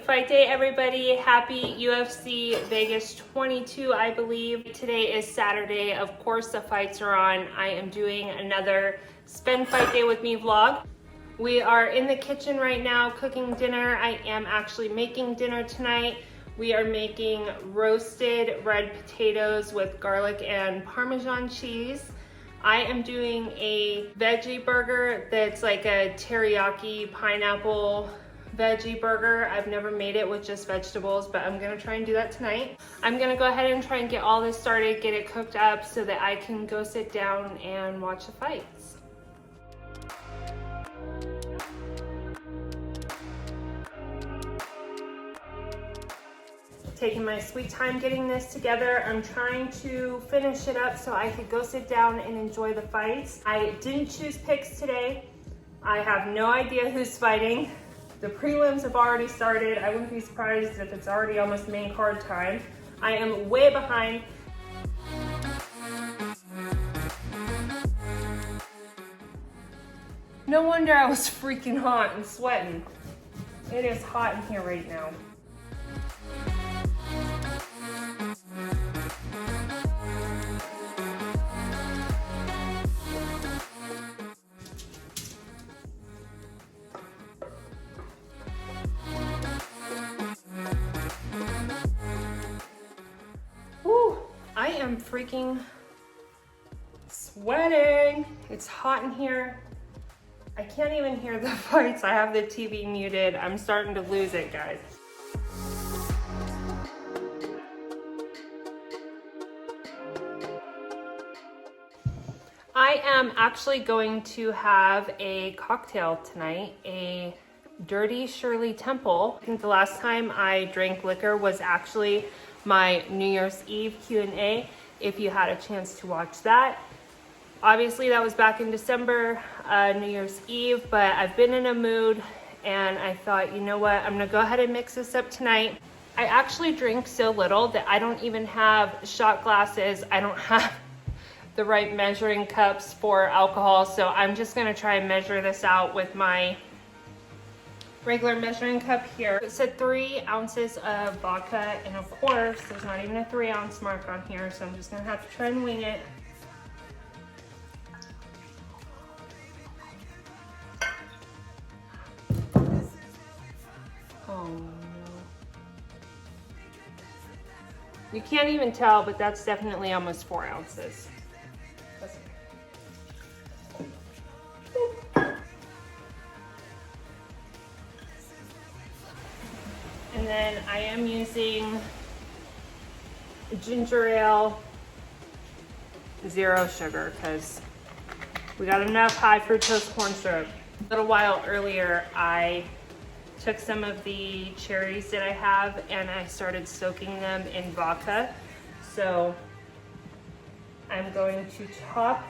fight day, everybody. Happy UFC Vegas 22, I believe. Today is Saturday. Of course, the fights are on. I am doing another Spend Fight Day with Me vlog. We are in the kitchen right now cooking dinner. I am actually making dinner tonight. We are making roasted red potatoes with garlic and Parmesan cheese. I am doing a veggie burger that's like a teriyaki pineapple veggie burger. I've never made it with just vegetables, but I'm gonna try and do that tonight. I'm gonna go ahead and try and get all this started, get it cooked up so that I can go sit down and watch the fights. Taking my sweet time getting this together. I'm trying to finish it up so I could go sit down and enjoy the fights. I didn't choose picks today. I have no idea who's fighting. The prelims have already started. I wouldn't be surprised if it's already almost main card time. I am way behind. No wonder I was freaking hot and sweating. It is hot in here right now. I am freaking sweating. It's hot in here. I can't even hear the fights. I have the TV muted. I'm starting to lose it, guys. I am actually going to have a cocktail tonight, a Dirty Shirley Temple. I think the last time I drank liquor was actually my New Year's Eve Q&A, if you had a chance to watch that. Obviously that was back in December, New Year's Eve, but I've been in a mood and I thought, you know what, I'm gonna go ahead and mix this up tonight. I actually drink so little that I don't even have shot glasses. I don't have the right measuring cups for alcohol, so I'm just gonna try and measure this out with my regular measuring cup here. It said 3 ounces of vodka, and of course, there's not even a 3-ounce mark on here, so I'm just gonna have to try and wing it. Oh no. You can't even tell, but that's definitely almost 4 ounces. And then I am using ginger ale, 0 sugar, because we got enough high fructose corn syrup. A little while earlier, I took some of the cherries that I have and I started soaking them in vodka. So I'm going to top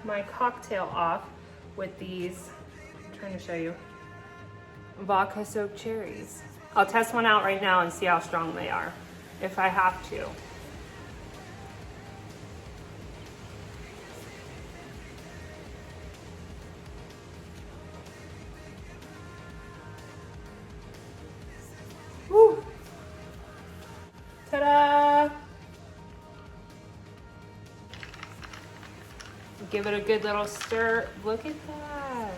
my cocktail off with these, I'm trying to show you, vodka soaked cherries. I'll test one out right now and see how strong they are, if I have to. Woo! Ta-da! Give it a good little stir. Look at that.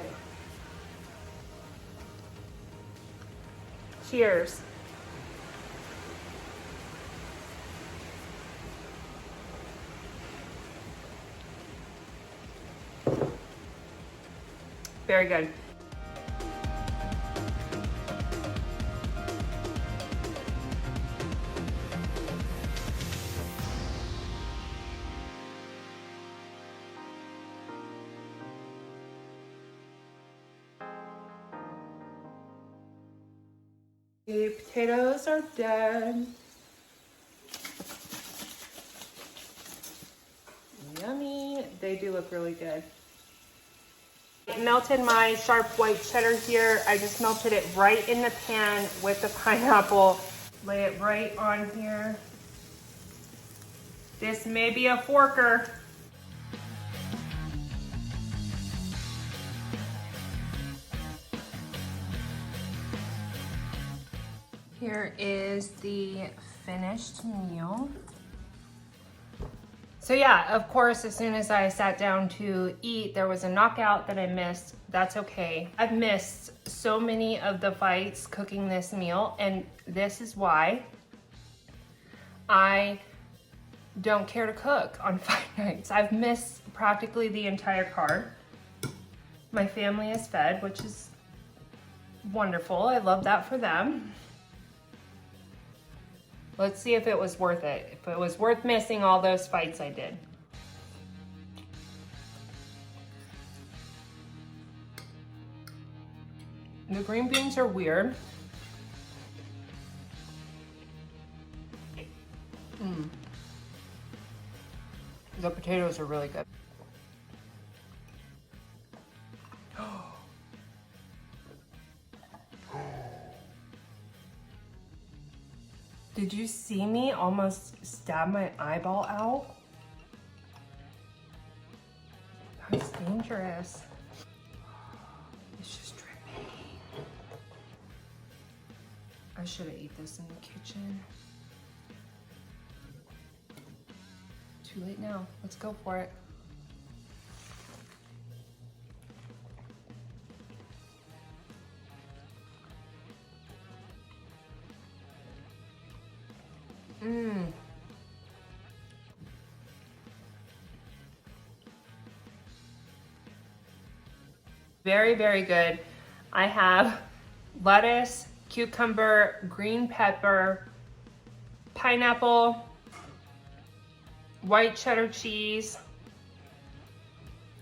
Cheers. Very good. The potatoes are done. Yummy. They do look really good. I melted my sharp white cheddar here. I just melted it right in the pan with the pineapple. Lay it right on here. This may be a forker. Here is the finished meal. So yeah, of course, as soon as I sat down to eat, there was a knockout that I missed. That's okay. I've missed so many of the fights cooking this meal, and this is why I don't care to cook on fight nights. I've missed practically the entire card. My family is fed, which is wonderful. I love that for them. Let's see if it was worth it. If it was worth missing all those fights I did. The green beans are weird. The potatoes are really good. Did you see me almost stab my eyeball out? That was dangerous. It's just dripping. I should have ate this in the kitchen. Too late now. Let's go for it. Very, very good. I have lettuce, cucumber, green pepper, pineapple, white cheddar cheese,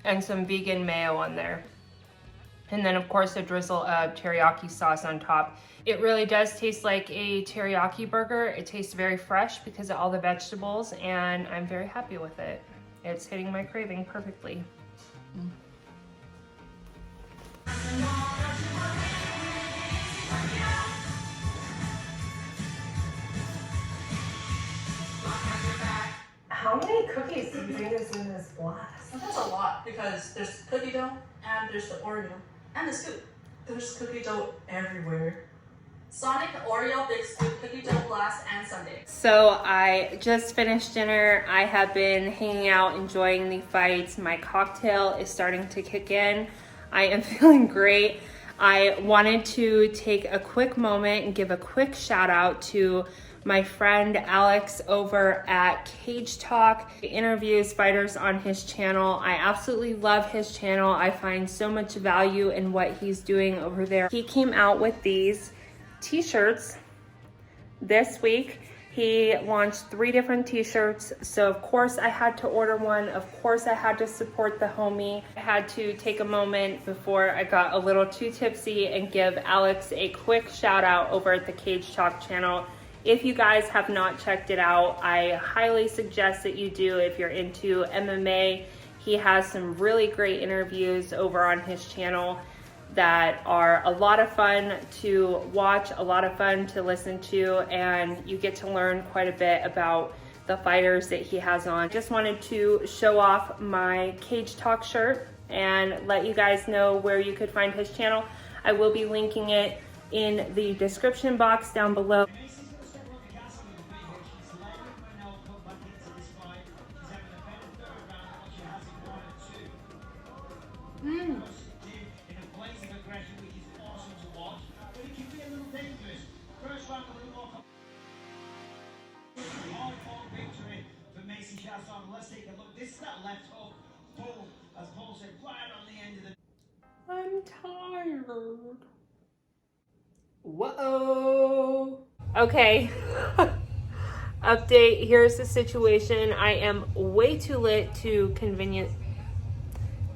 and some vegan mayo on there. And then of course a drizzle of teriyaki sauce on top. It really does taste like a teriyaki burger. It tastes very fresh because of all the vegetables, and I'm very happy with it. It's hitting my craving perfectly. How many cookies do you think is in this glass? That's a lot because there's cookie dough and there's the Oreo and the scoop. There's cookie dough everywhere. Sonic, Oreo, Big Scoop, cookie dough, glass, and sundae. So I just finished dinner. I have been hanging out, enjoying the fights. My cocktail is starting to kick in. I am feeling great. I wanted to take a quick moment and give a quick shout out to my friend Alex over at Cage Talk. He interviews fighters on his channel. I absolutely love his channel. I find so much value in what he's doing over there. He came out with these t-shirts this week. He launched 3 different t-shirts, so of course I had to order one. Of course I had to support the homie. I had to take a moment before I got a little too tipsy and give Alex a quick shout out over at the Cage Talk channel. If you guys have not checked it out, I highly suggest that you do if you're into MMA. He has some really great interviews over on his channel that are a lot of fun to watch, a lot of fun to listen to, and you get to learn quite a bit about the fighters that he has on. Just wanted to show off my Cage Talk shirt and let you guys know where you could find his channel. I will be linking it in the description box down below. Let's take a look. This is that left hook. Boom. As Paul said, right on the end of the... I'm tired. Whoa. Okay. Update. Here's the situation. I am way too lit to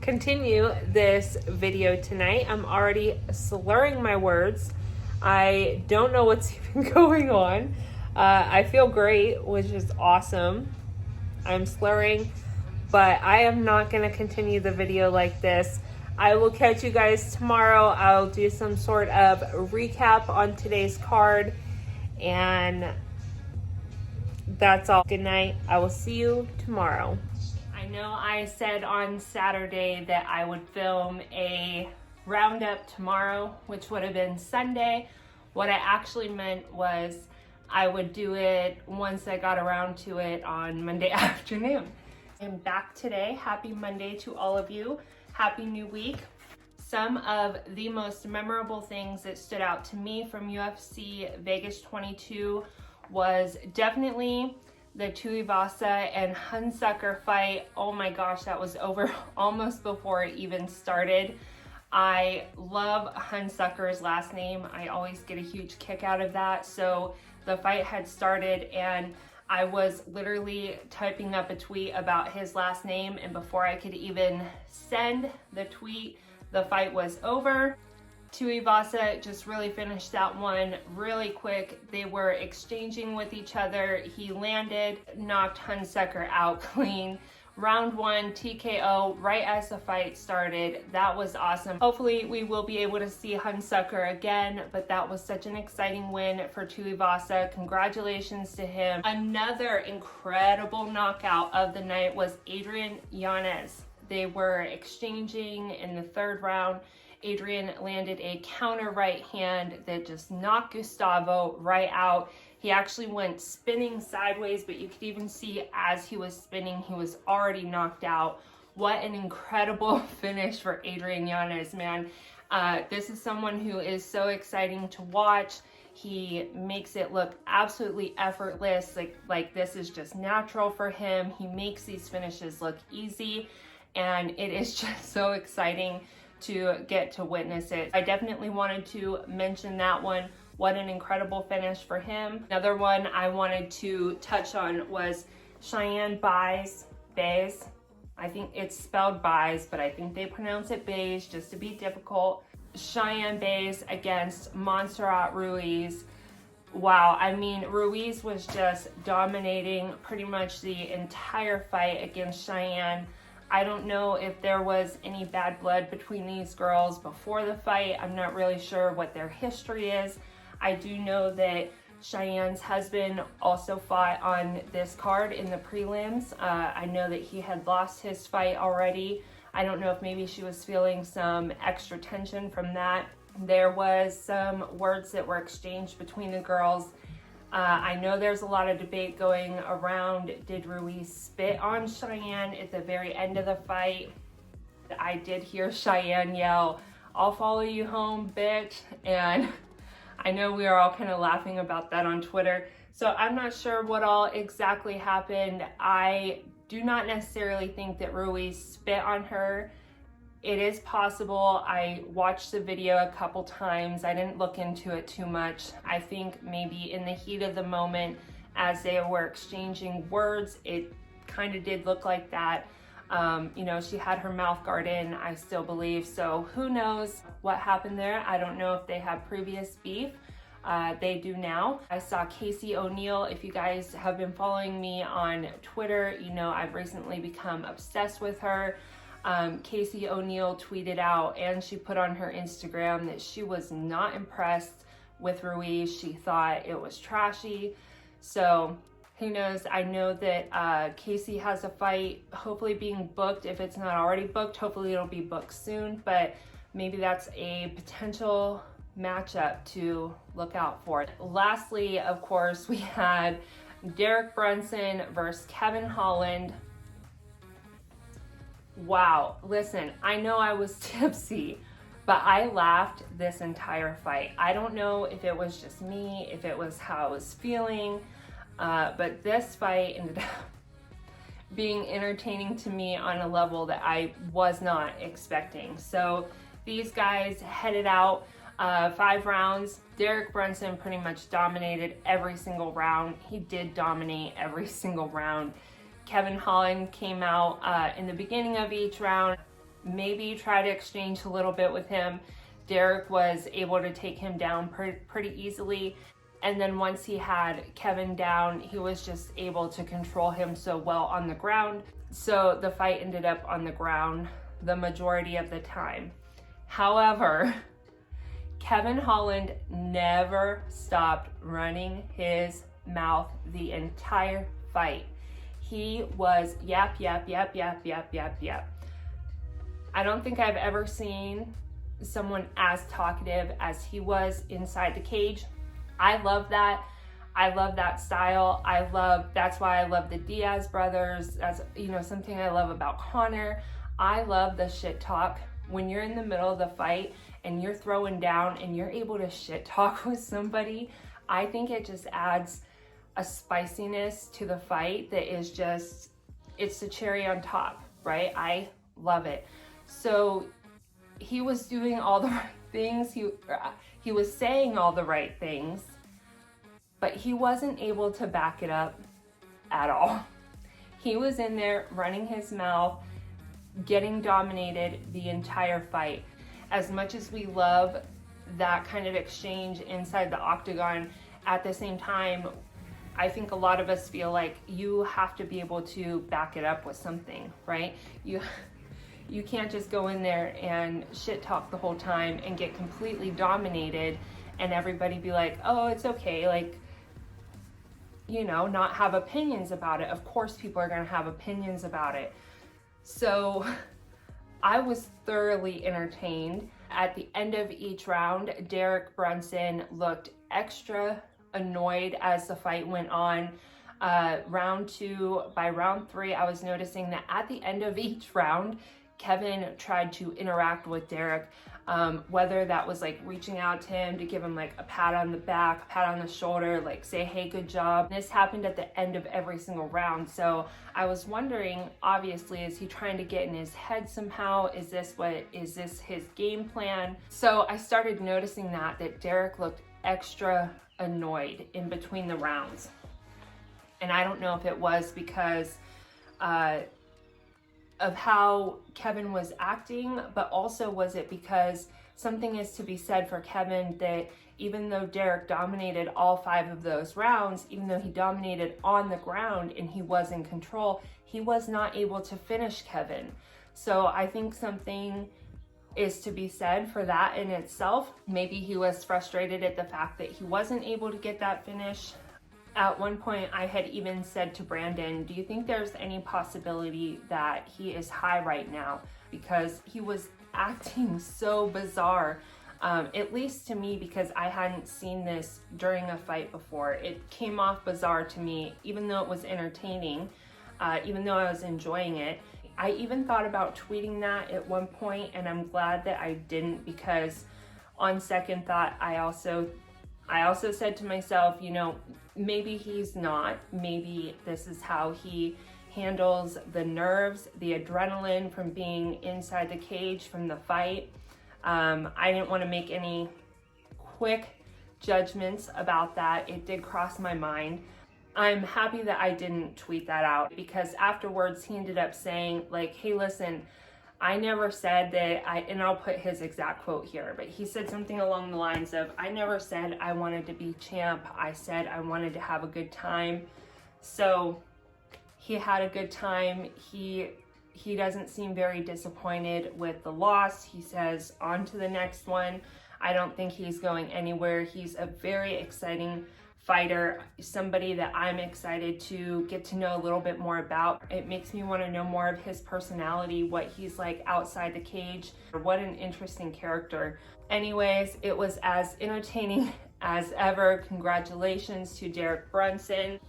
continue this video tonight. I'm already slurring my words. I don't know what's even going on. I feel great, which is awesome. I'm slurring, but I am not going to continue the video like this. I will catch you guys tomorrow. I'll do some sort of recap on today's card, and that's all. Good night. I will see you tomorrow. I know I said on Saturday that I would film a roundup tomorrow, which would have been Sunday. What I actually meant was I would do it once I got around to it on Monday afternoon. I'm back today. Happy Monday to all of you. Happy new week. Some of the most memorable things that stood out to me from UFC Vegas 22 was definitely the Tuivasa and Hunsucker fight. Oh my gosh, that was over almost before it even started. I love Hunsucker's last name. I always get a huge kick out of that. So the fight had started and I was literally typing up a tweet about his last name, and before I could even send the tweet, the fight was over. Tuivasa just really finished that one really quick. They were exchanging with each other. He landed, knocked Hunsucker out clean. Round 1 TKO right as the fight started. That was awesome. Hopefully we will be able to see Hunsucker again, but that was such an exciting win for Tuivasa. Congratulations to him. Another incredible knockout of the night was Adrian Yanez. They were exchanging in the 3rd round. Adrian landed a counter right hand that just knocked Gustavo right out. He actually went spinning sideways, but you could even see as he was spinning, he was already knocked out. What an incredible finish for Adrian Yanez, man. This is someone who is so exciting to watch. He makes it look absolutely effortless, like this is just natural for him. He makes these finishes look easy, and it is just so exciting to get to witness it. I definitely wanted to mention that one. What an incredible finish for him. Another one I wanted to touch on was Cheyanne Buys. I think it's spelled Buys, but I think they pronounce it Bays just to be difficult. Cheyanne Buys against Montserrat Ruiz. Wow, I mean, Ruiz was just dominating pretty much the entire fight against Cheyanne. I don't know if there was any bad blood between these girls before the fight. I'm not really sure what their history is. I do know that Cheyanne's husband also fought on this card in the prelims. I know that he had lost his fight already. I don't know if maybe she was feeling some extra tension from that. There was some words that were exchanged between the girls. I know there's a lot of debate going around. Did Ruiz spit on Cheyanne at the very end of the fight? I did hear Cheyanne yell, "I'll follow you home, bitch." And I know we are all kind of laughing about that on Twitter. So I'm not sure what all exactly happened. I do not necessarily think that Ruiz spit on her. It is possible. I watched the video a couple times. I didn't look into it too much. I think maybe in the heat of the moment, as they were exchanging words, it kind of did look like that. You know, she had her mouth guard in, I still believe. So who knows what happened there? I don't know if they have previous beef. They do now. I saw Casey O'Neill. If you guys have been following me on Twitter, you know I've recently become obsessed with her. Casey O'Neill tweeted out, and she put on her Instagram, that she was not impressed with Ruiz. She thought it was trashy. So who knows? I know that Casey has a fight hopefully being booked. If it's not already booked, hopefully it'll be booked soon, but maybe that's a potential matchup to look out for. Lastly, of course, we had Derek Brunson versus Kevin Holland. Wow, listen, I know I was tipsy, but I laughed this entire fight. I don't know if it was just me, if it was how I was feeling, but this fight ended up being entertaining to me on a level that I was not expecting. So these guys headed out 5 rounds. Derek Brunson pretty much dominated every single round. He did dominate every single round. Kevin Holland came out in the beginning of each round, maybe try to exchange a little bit with him. Derek was able to take him down pretty easily. And then once he had Kevin down, he was just able to control him so well on the ground. So the fight ended up on the ground the majority of the time. However, Kevin Holland never stopped running his mouth the entire fight. He was yap, yap, yap, yap, yap, yap, yap. I don't think I've ever seen someone as talkative as he was inside the cage. I love that. I love that style. That's why I love the Diaz brothers. That's, you know, something I love about Conor. I love the shit talk. When you're in the middle of the fight and you're throwing down and you're able to shit talk with somebody, I think it just adds a spiciness to the fight that is just, it's the cherry on top, right? I love it. So he was doing all the right things. He was saying all the right things, but he wasn't able to back it up at all. He was in there running his mouth, getting dominated the entire fight. As much as we love that kind of exchange inside the octagon, at the same time, I think a lot of us feel like you have to be able to back it up with something, right? You can't just go in there and shit talk the whole time and get completely dominated and everybody be like, oh, it's okay, like, you know, not have opinions about it. Of course people are gonna have opinions about it. So I was thoroughly entertained. At the end of each round, Derek Brunson looked extra annoyed as the fight went on. Round 2, by round 3, I was noticing that at the end of each round, Kevin tried to interact with Derek, whether that was like reaching out to him to give him like a pat on the back, a pat on the shoulder, like say, hey, good job. This happened at the end of every single round. So I was wondering, obviously, is he trying to get in his head somehow? Is this his game plan? So I started noticing that Derek looked extra annoyed in between the rounds. And I don't know if it was because of how Kevin was acting, but also was it because something is to be said for Kevin that even though Derek dominated all 5 of those rounds, even though he dominated on the ground and he was in control, he was not able to finish Kevin. So I think something is to be said for that in itself. Maybe he was frustrated at the fact that he wasn't able to get that finish. At one point, I had even said to Brandon, do you think there's any possibility that he is high right now? Because he was acting so bizarre, at least to me, because I hadn't seen this during a fight before. It came off bizarre to me, even though it was entertaining, even though I was enjoying it. I even thought about tweeting that at one point, and I'm glad that I didn't, because on second thought, I also said to myself, you know, maybe he's not. Maybe this is how he handles the nerves, the adrenaline from being inside the cage from the fight. I didn't want to make any quick judgments about that. It did cross my mind. I'm happy that I didn't tweet that out, because afterwards he ended up saying like, hey, listen, I never said that and I'll put his exact quote here, but he said something along the lines of, I never said I wanted to be champ. I said I wanted to have a good time. So he had a good time. He doesn't seem very disappointed with the loss. He says, on to the next one. I don't think he's going anywhere. He's a very exciting fighter, somebody that I'm excited to get to know a little bit more about. It makes me want to know more of his personality, what he's like outside the cage. What an interesting character. Anyways, it was as entertaining as ever. Congratulations to Derek Brunson.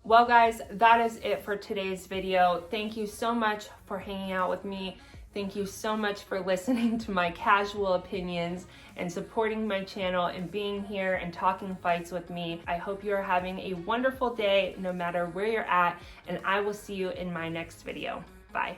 Well guys, that is it for today's video. Thank you so much for hanging out with me. Thank you so much for listening to my casual opinions and supporting my channel and being here and talking fights with me. I hope you're having a wonderful day no matter where you're at, and I will see you in my next video. Bye.